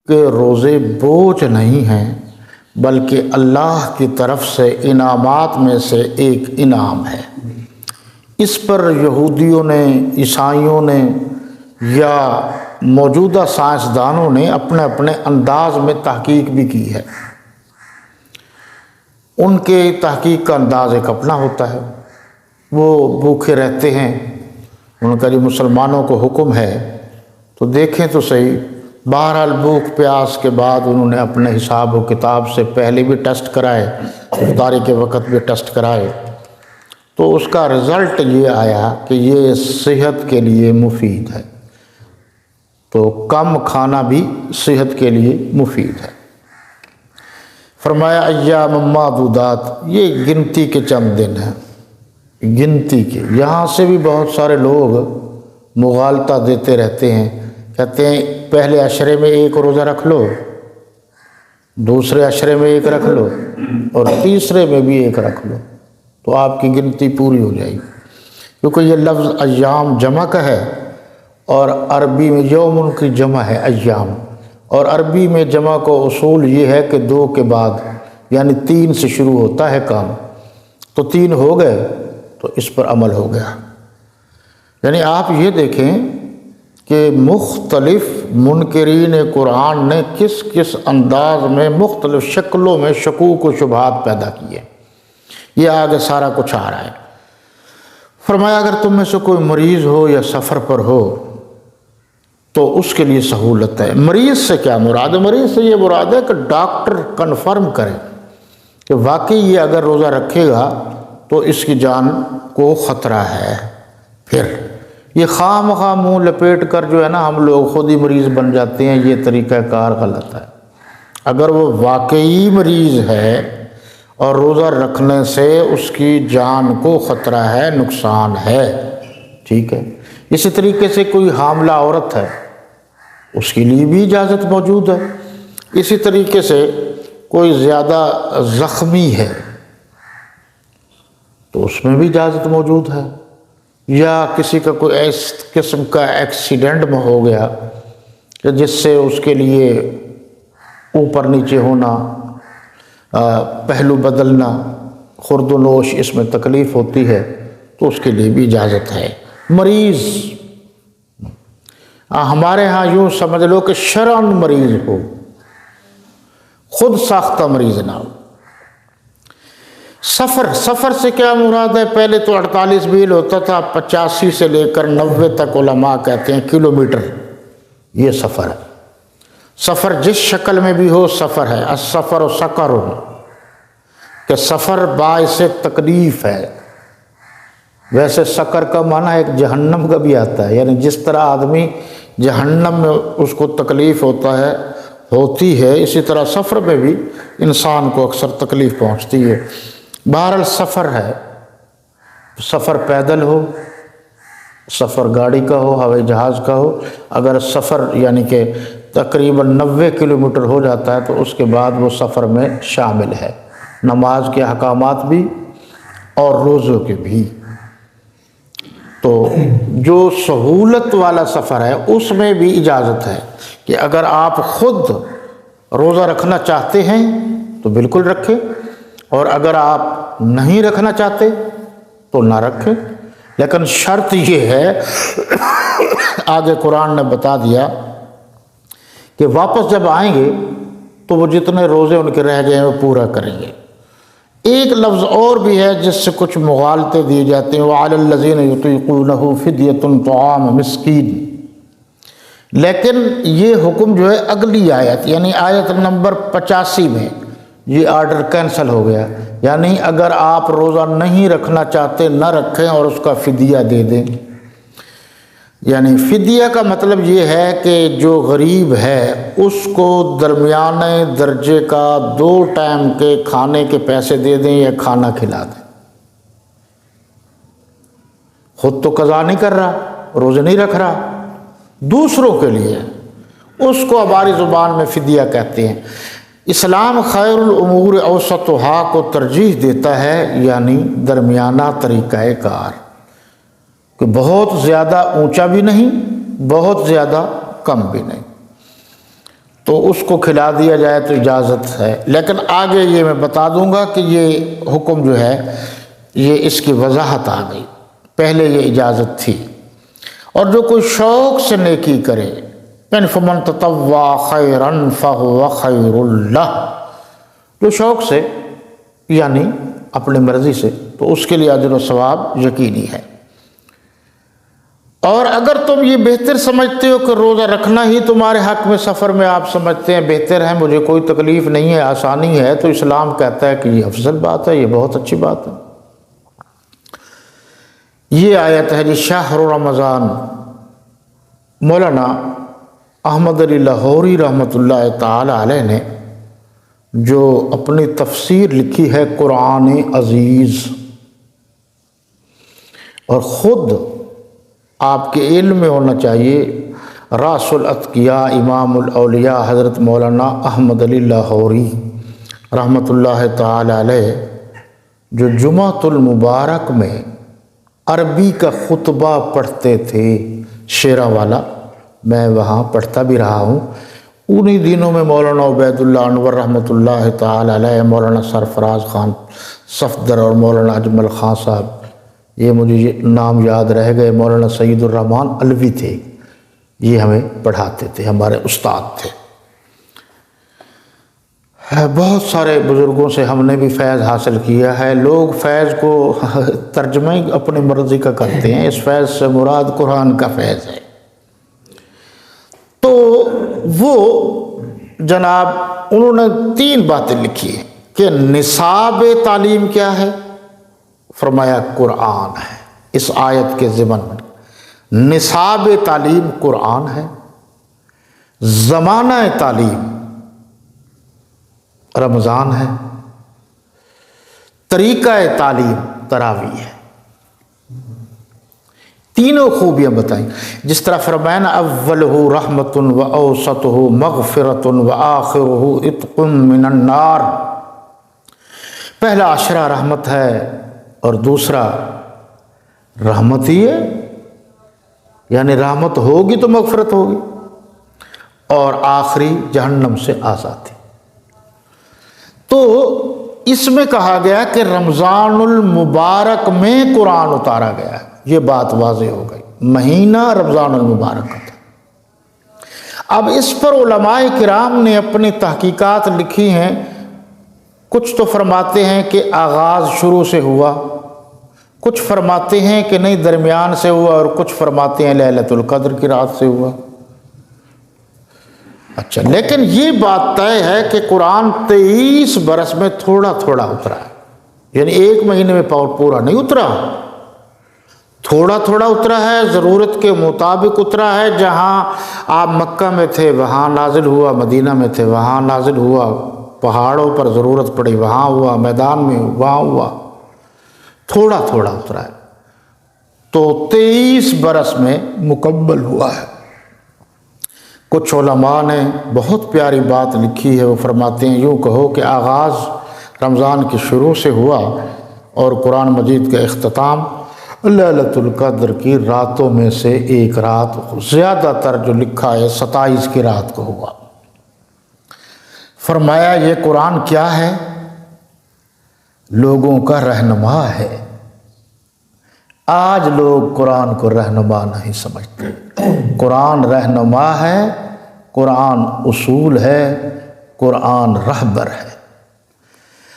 کہ روزے بوجھ نہیں ہیں بلکہ اللہ کی طرف سے انعامات میں سے ایک انعام ہے۔ اس پر یہودیوں نے، عیسائیوں نے یا موجودہ سائنسدانوں نے اپنے اپنے انداز میں تحقیق بھی کی ہے۔ ان کے تحقیق کا انداز ایک اپنا ہوتا ہے، وہ بھوکے رہتے ہیں، ان کا جو مسلمانوں کو حکم ہے تو دیکھیں تو صحیح۔ بہرحال بھوک پیاس کے بعد انہوں نے اپنے حساب و کتاب سے پہلے بھی ٹیسٹ کرائے، افطاری کے وقت بھی ٹیسٹ کرائے، تو اس کا رزلٹ یہ آیا کہ یہ صحت کے لیے مفید ہے۔ تو کم کھانا بھی صحت کے لیے مفید ہے۔ فرمایا ایام معدودات، یہ گنتی کے چند دن ہیں، گنتی کے۔ یہاں سے بھی بہت سارے لوگ مغالطہ دیتے رہتے ہیں، کہتے ہیں پہلے عشرے میں ایک روزہ رکھ لو، دوسرے عشرے میں ایک رکھ لو، اور تیسرے میں بھی ایک رکھ لو، تو آپ کی گنتی پوری ہو جائے گی۔ کیونکہ یہ لفظ ایام جمع کا ہے، اور عربی میں یوم کی جمع ہے ایام، اور عربی میں جمع کو اصول یہ ہے کہ 2 کے بعد یعنی 3 سے شروع ہوتا ہے کام، تو 3 ہو گئے تو اس پر عمل ہو گیا۔ یعنی آپ یہ دیکھیں کہ مختلف منکرین قرآن نے کس کس انداز میں مختلف شکلوں میں شکوک و شبہات پیدا کیے۔ یہ آگے سارا کچھ آ رہا ہے۔ فرمایا اگر تم میں سے کوئی مریض ہو یا سفر پر ہو تو اس کے لیے سہولت ہے۔ مریض سے کیا مراد ہے؟ مریض سے یہ مراد ہے کہ ڈاکٹر کنفرم کرے کہ واقعی یہ اگر روزہ رکھے گا تو اس کی جان کو خطرہ ہے۔ پھر یہ خواہ مخواہ منہ لپیٹ کر جو ہے نا ہم لوگ خود ہی مریض بن جاتے ہیں، یہ طریقہ کار غلط ہے۔ اگر وہ واقعی مریض ہے اور روزہ رکھنے سے اس کی جان کو خطرہ ہے، نقصان ہے، ٹھیک ہے۔ اسی طریقے سے کوئی حاملہ عورت ہے، اس کے لیے بھی اجازت موجود ہے۔ اسی طریقے سے کوئی زیادہ زخمی ہے تو اس میں بھی اجازت موجود ہے، یا کسی کا کوئی اس قسم کا ایکسیڈنٹ میں ہو گیا کہ جس سے اس کے لیے اوپر نیچے ہونا، پہلو بدلنا، خرد و نوش اس میں تکلیف ہوتی ہے تو اس کے لیے بھی اجازت ہے۔ مریض ہمارے ہاں یوں سمجھ لو کہ شرعاً مریض ہو، خود ساختہ مریض نہ ہو۔ سفر سے کیا مراد ہے؟ پہلے تو 48 میل ہوتا تھا، 85 سے لے کر 90 تک علماء کہتے ہیں کلومیٹر، یہ سفر ہے۔ سفر جس شکل میں بھی ہو سفر ہے۔ السفر و سقر، کہ سفر باعث تکلیف ہے۔ ویسے سقر کا معنی ایک جہنم کا بھی آتا ہے، یعنی جس طرح آدمی جہنم میں اس کو تکلیف ہوتی ہے، اسی طرح سفر میں بھی انسان کو اکثر تکلیف پہنچتی ہے۔ بہرحال سفر ہے، سفر پیدل ہو، سفر گاڑی کا ہو، ہوائی جہاز کا ہو۔ اگر سفر یعنی کہ تقریباً 90 کلومیٹر ہو جاتا ہے تو اس کے بعد وہ سفر میں شامل ہے، نماز کے احکامات بھی اور روزوں کے بھی۔ تو جو سہولت والا سفر ہے اس میں بھی اجازت ہے کہ اگر آپ خود روزہ رکھنا چاہتے ہیں تو بالکل رکھیں، اور اگر آپ نہیں رکھنا چاہتے تو نہ رکھیں۔ لیکن شرط یہ ہے، آگے قرآن نے بتا دیا کہ واپس جب آئیں گے تو وہ جتنے روزے ان کے رہ گئے ہیں وہ پورا کریں گے۔ ایک لفظ اور بھی ہے جس سے کچھ مغالطے دیے جاتے ہیں، وَعَلَى الَّذِينَ يُطِيقُونَهُ فِدْيَةٌ طَعَامُ مِسْكِينٍ، لیکن یہ حکم جو ہے اگلی آیت یعنی آیت نمبر 85 میں یہ آرڈر کینسل ہو گیا۔ یعنی اگر آپ روزہ نہیں رکھنا چاہتے نہ رکھیں اور اس کا فدیہ دے دیں۔ یعنی فدیہ کا مطلب یہ ہے کہ جو غریب ہے اس کو درمیانے درجے کا 2 ٹائم کے کھانے کے پیسے دے دیں یا کھانا کھلا دیں۔ خود تو قضا نہیں کر رہا، روزے نہیں رکھ رہا، دوسروں کے لیے، اس کو ہماری زبان میں فدیہ کہتے ہیں۔ اسلام خیر الامور اوسطها کو ترجیح دیتا ہے، یعنی درمیانہ طریقہ کار، کہ بہت زیادہ اونچا بھی نہیں، بہت زیادہ کم بھی نہیں۔ تو اس کو کھلا دیا جائے تو اجازت ہے، لیکن آگے یہ میں بتا دوں گا کہ یہ حکم جو ہے یہ اس کی وضاحت آ گئی، پہلے یہ اجازت تھی۔ اور جو کوئی شوق سے نیکی کرے، یعنی فمن تطوع خیرا فہو خیر لہ، جو شوق سے یعنی اپنی مرضی سے، تو اس کے لیے اجر و ثواب یقینی ہے۔ اور اگر تم یہ بہتر سمجھتے ہو کہ روزہ رکھنا ہی تمہارے حق میں سفر میں آپ سمجھتے ہیں بہتر ہے، مجھے کوئی تکلیف نہیں ہے، آسانی ہے، تو اسلام کہتا ہے کہ یہ افضل بات ہے، یہ بہت اچھی بات ہے۔ یہ آیت ہے جی شہر رمضان۔ مولانا احمد علی لاہوری رحمۃ اللہ تعالی علیہ نے جو اپنی تفسیر لکھی ہے قرآن عزیز، اور خود آپ کے علم میں ہونا چاہیے، راس الاتقیاء امام الاولیاء حضرت مولانا احمد علی لاہوری رحمۃ اللہ تعالی علیہ جو جمعۃ المبارک میں عربی کا خطبہ پڑھتے تھے شیراں والا، میں وہاں پڑھتا بھی رہا ہوں، انہی دنوں میں مولانا عبید اللہ انور رحمۃ اللہ تعالی علیہ، مولانا سرفراز خان صفدر اور مولانا اجمل خان صاحب، یہ مجھے یہ نام یاد رہ گئے، مولانا سعید الرحمن علوی تھے، یہ ہمیں پڑھاتے تھے، ہمارے استاد تھے۔ بہت سارے بزرگوں سے ہم نے بھی فیض حاصل کیا ہے۔ لوگ فیض کو ترجمہ ہی اپنی مرضی کا کرتے ہیں، اس فیض سے مراد قرآن کا فیض ہے۔ تو وہ جناب انہوں نے 3 باتیں لکھی ہیں کہ نصاب تعلیم کیا ہے، فرمایا قرآن ہے۔ اس آیت کے ضمن میں نصاب تعلیم قرآن ہے، زمانہ تعلیم رمضان ہے، طریقہ تعلیم تراویح ہے۔ تینوں خوبیاں بتائیں، جس طرح فرمایا نا اولہ رحمت و اوسطہ مغفرت و آخرہ عتق من النار، پہلا عشرہ رحمت ہے اور دوسرا رحمت ہی ہے، یعنی رحمت ہوگی تو مغفرت ہوگی، اور آخری جہنم سے آزادی۔ تو اس میں کہا گیا کہ رمضان المبارک میں قرآن اتارا گیا ہے، یہ بات واضح ہو گئی، مہینہ رمضان المبارک کا تھا۔ اب اس پر علماء کرام نے اپنی تحقیقات لکھی ہیں، کچھ تو فرماتے ہیں کہ آغاز شروع سے ہوا، کچھ فرماتے ہیں کہ نہیں درمیان سے ہوا، اور کچھ فرماتے ہیں لیلۃ القدر کی رات سے ہوا۔ اچھا، لیکن یہ بات طے ہے کہ قرآن 23 برس میں تھوڑا تھوڑا اترا ہے، یعنی ایک مہینے میں پورا نہیں اترا، تھوڑا تھوڑا اترا ہے، ضرورت کے مطابق اترا ہے۔ جہاں آپ مکہ میں تھے وہاں نازل ہوا، مدینہ میں تھے وہاں نازل ہوا، پہاڑوں پر ضرورت پڑی وہاں ہوا، میدان میں وہاں ہوا، تھوڑا تھوڑا اترا ہے، تو 23 برس میں مکمل ہوا ہے۔ کچھ علماء نے بہت پیاری بات لکھی ہے، وہ فرماتے ہیں یوں کہو کہ آغاز رمضان کے شروع سے ہوا اور قرآن مجید کا اختتام لیلۃ القدر کی راتوں میں سے ایک رات، زیادہ تر جو لکھا ہے 27 کی رات کو ہوا۔ فرمایا یہ قرآن کیا ہے؟ لوگوں کا رہنما ہے۔ آج لوگ قرآن کو رہنما نہیں سمجھتے، قرآن رہنما ہے، قرآن اصول ہے، قرآن رہبر ہے۔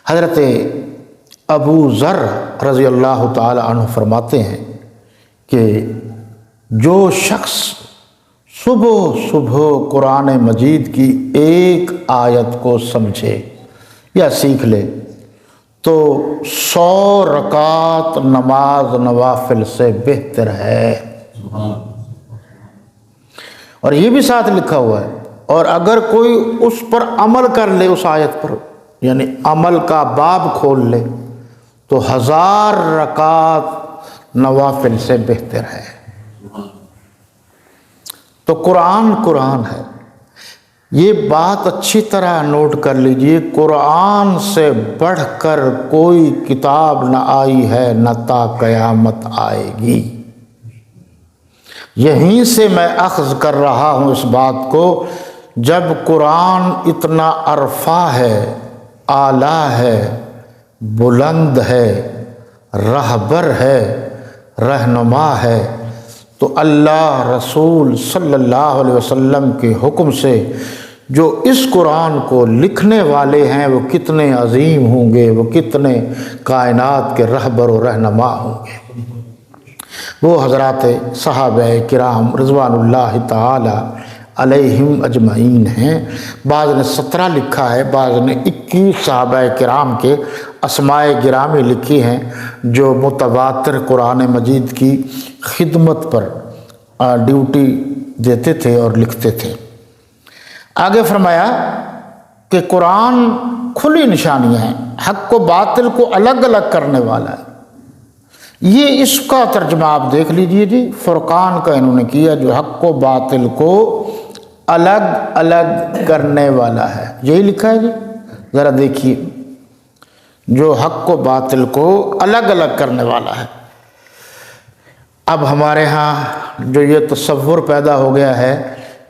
حضرت ابو ذر رضی اللہ تعالی عنہ فرماتے ہیں کہ جو شخص صبح صبح قرآن مجید کی ایک آیت کو سمجھے یا سیکھ لے تو 100 رکعت نماز نوافل سے بہتر ہے۔ اور یہ بھی ساتھ لکھا ہوا ہے، اور اگر کوئی اس پر عمل کر لے، اس آیت پر یعنی عمل کا باب کھول لے، تو 1000 رکعت نوافل سے بہتر ہے۔ تو قرآن قرآن ہے، یہ بات اچھی طرح نوٹ کر لیجئے، قرآن سے بڑھ کر کوئی کتاب نہ آئی ہے نہ تا قیامت آئے گی۔ یہیں سے میں اخذ کر رہا ہوں اس بات کو، جب قرآن اتنا عرفا ہے، اعلیٰ ہے، بلند ہے، رہبر ہے، رہنما ہے، تو اللہ رسول صلی اللہ علیہ وسلم کے حکم سے جو اس قرآن کو لکھنے والے ہیں وہ کتنے عظیم ہوں گے، وہ کتنے کائنات کے رہبر و رہنما ہوں گے۔ وہ حضرات صحابہ کرام رضوان اللہ تعالی علیہم اجمعین ہیں۔ بعض نے 17 لکھا ہے، بعض نے 21 صحابہ کرام کے اسماء گرامی لکھی ہیں جو متواتر قرآن مجید کی خدمت پر ڈیوٹی دیتے تھے اور لکھتے تھے۔ آگے فرمایا کہ قرآن کھلی نشانیاں ہیں، حق و باطل کو الگ الگ کرنے والا ہے۔ یہ اس کا ترجمہ آپ دیکھ لیجئے جی، فرقان کا انہوں نے کیا، جو حق و باطل کو الگ الگ کرنے والا ہے، یہی لکھا ہے جی۔ ذرا دیکھیے، جو حق و باطل کو الگ الگ کرنے والا ہے۔ اب ہمارے ہاں جو یہ تصور پیدا ہو گیا ہے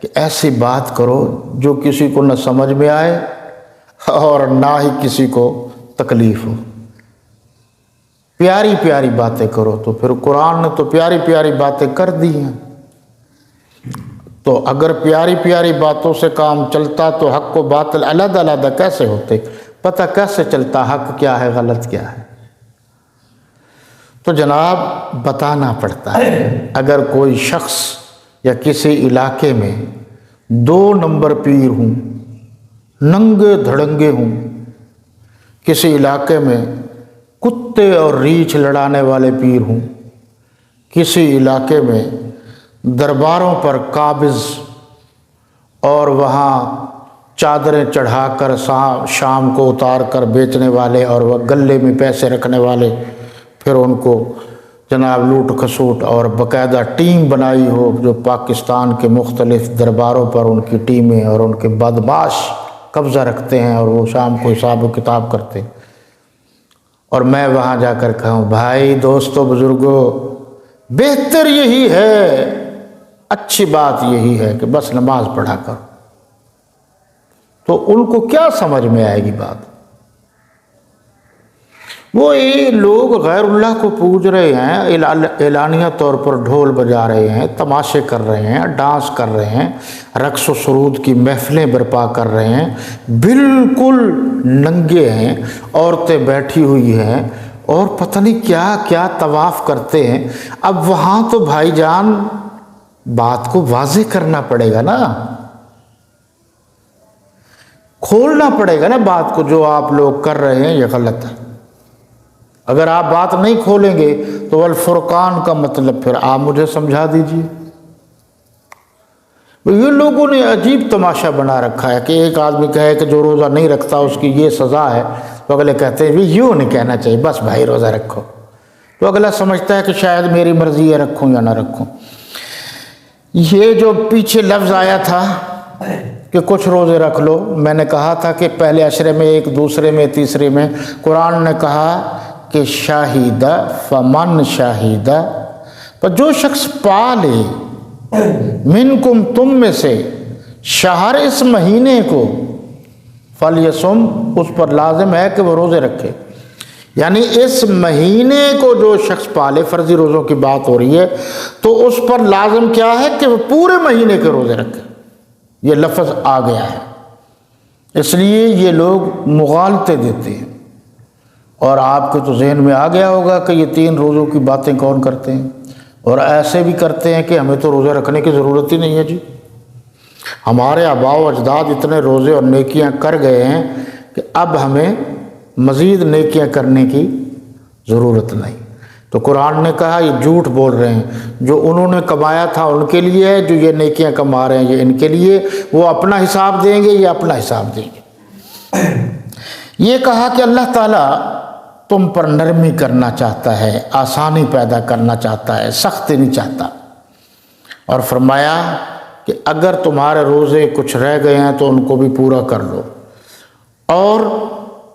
کہ ایسی بات کرو جو کسی کو نہ سمجھ میں آئے اور نہ ہی کسی کو تکلیف ہو، پیاری پیاری باتیں کرو۔ تو پھر قرآن نے تو پیاری پیاری باتیں کر دی ہیں، تو اگر پیاری پیاری باتوں سے کام چلتا تو حق و باطل علیحدہ علیحدہ کیسے ہوتے؟ پتہ کیسے چلتا حق کیا ہے غلط کیا ہے؟ تو جناب بتانا پڑتا ہے۔ اگر کوئی شخص یا کسی علاقے میں 2 نمبر پیر ہوں، ننگے دھڑنگے ہوں، کسی علاقے میں کتے اور ریچھ لڑانے والے پیر ہوں، کسی علاقے میں درباروں پر قابض اور وہاں چادریں چڑھا کر شام کو اتار کر بیچنے والے اور وہ گلے میں پیسے رکھنے والے، پھر ان کو جناب لوٹ کھسوٹ اور باقاعدہ ٹیم بنائی ہو جو پاکستان کے مختلف درباروں پر ان کی ٹیمیں اور ان کے بدماش قبضہ رکھتے ہیں اور وہ شام کو حساب و کتاب کرتے، اور میں وہاں جا کر کہوں بھائی دوستو بزرگوں بہتر یہی ہے، اچھی بات یہی ہے کہ بس نماز پڑھا کر، تو ان کو کیا سمجھ میں آئے گی بات؟ وہ یہ لوگ غیر اللہ کو پوج رہے ہیں، اعلانیہ طور پر ڈھول بجا رہے ہیں، تماشے کر رہے ہیں، ڈانس کر رہے ہیں، رقص و سرود کی محفلیں برپا کر رہے ہیں، بالکل ننگے ہیں، عورتیں بیٹھی ہوئی ہیں اور پتہ نہیں کیا کیا طواف کرتے ہیں۔ اب وہاں تو بھائی جان بات کو واضح کرنا پڑے گا نا، کھولنا پڑے گا نا بات کو، جو آپ لوگ کر رہے ہیں یہ غلط ہے۔ اگر آپ بات نہیں کھولیں گے تو الفرقان کا مطلب پھر آپ مجھے سمجھا دیجئے۔ یہ لوگوں نے عجیب تماشا بنا رکھا ہے کہ ایک آدمی کہے کہ جو روزہ نہیں رکھتا اس کی یہ سزا ہے، تو اگلے کہتے ہیں یوں نہیں کہنا چاہیے، بس بھائی روزہ رکھو، تو اگلا سمجھتا ہے کہ شاید میری مرضی ہے رکھوں یا نہ رکھوں۔ یہ جو پیچھے لفظ آیا تھا کہ کچھ روزے رکھ لو، میں نے کہا تھا کہ پہلے عشرے میں ایک، دوسرے میں، تیسرے میں قرآن نے کہا کہ شاہدہ فمن شاہدہ، پر جو شخص پا لے منکم تم میں سے شہر اس مہینے کو فلیصم، اس پر لازم ہے کہ وہ روزے رکھے، یعنی اس مہینے کو جو شخص پالے، فرضی روزوں کی بات ہو رہی ہے، تو اس پر لازم کیا ہے کہ وہ پورے مہینے کے روزے رکھے۔ یہ لفظ آ گیا ہے، اس لیے یہ لوگ مغالطے دیتے ہیں، اور آپ کے تو ذہن میں آ گیا ہوگا کہ یہ 3 روزوں کی باتیں کون کرتے ہیں، اور ایسے بھی کرتے ہیں کہ ہمیں تو روزہ رکھنے کی ضرورت ہی نہیں ہے جی، ہمارے آباء و اجداد اتنے روزے اور نیکیاں کر گئے ہیں کہ اب ہمیں مزید نیکیاں کرنے کی ضرورت نہیں۔ تو قرآن نے کہا یہ جھوٹ بول رہے ہیں، جو انہوں نے کمایا تھا ان کے لیے ہے، جو یہ نیکیاں کما رہے ہیں یہ ان کے لیے، وہ اپنا حساب دیں گے، یہ اپنا حساب دیں گے۔ یہ کہا کہ اللہ تعالیٰ تم پر نرمی کرنا چاہتا ہے، آسانی پیدا کرنا چاہتا ہے، سختی نہیں چاہتا، اور فرمایا کہ اگر تمہارے روزے کچھ رہ گئے ہیں تو ان کو بھی پورا کر لو، اور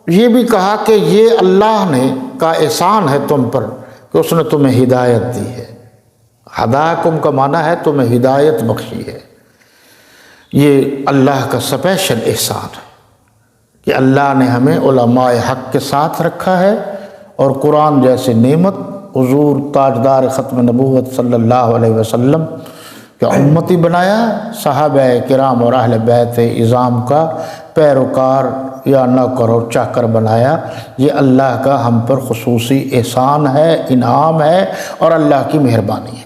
یہ بھی کہا کہ یہ اللہ نے کا احسان ہے تم پر کہ اس نے تمہیں ہدایت دی ہے، ہداکم کا معنی ہے تمہیں ہدایت بخشی ہے۔ یہ اللہ کا اسپیشل احسان ہے کہ اللہ نے ہمیں علماء حق کے ساتھ رکھا ہے اور قرآن جیسے نعمت حضور تاجدار ختم نبوت صلی اللہ علیہ وسلم کا امتی بنایا، صحابہ کرام اور اہل بیت اعظام کا پیروکار یا نوکر اور چاکر بنایا۔ یہ اللہ کا ہم پر خصوصی احسان ہے، انعام ہے اور اللہ کی مہربانی ہے۔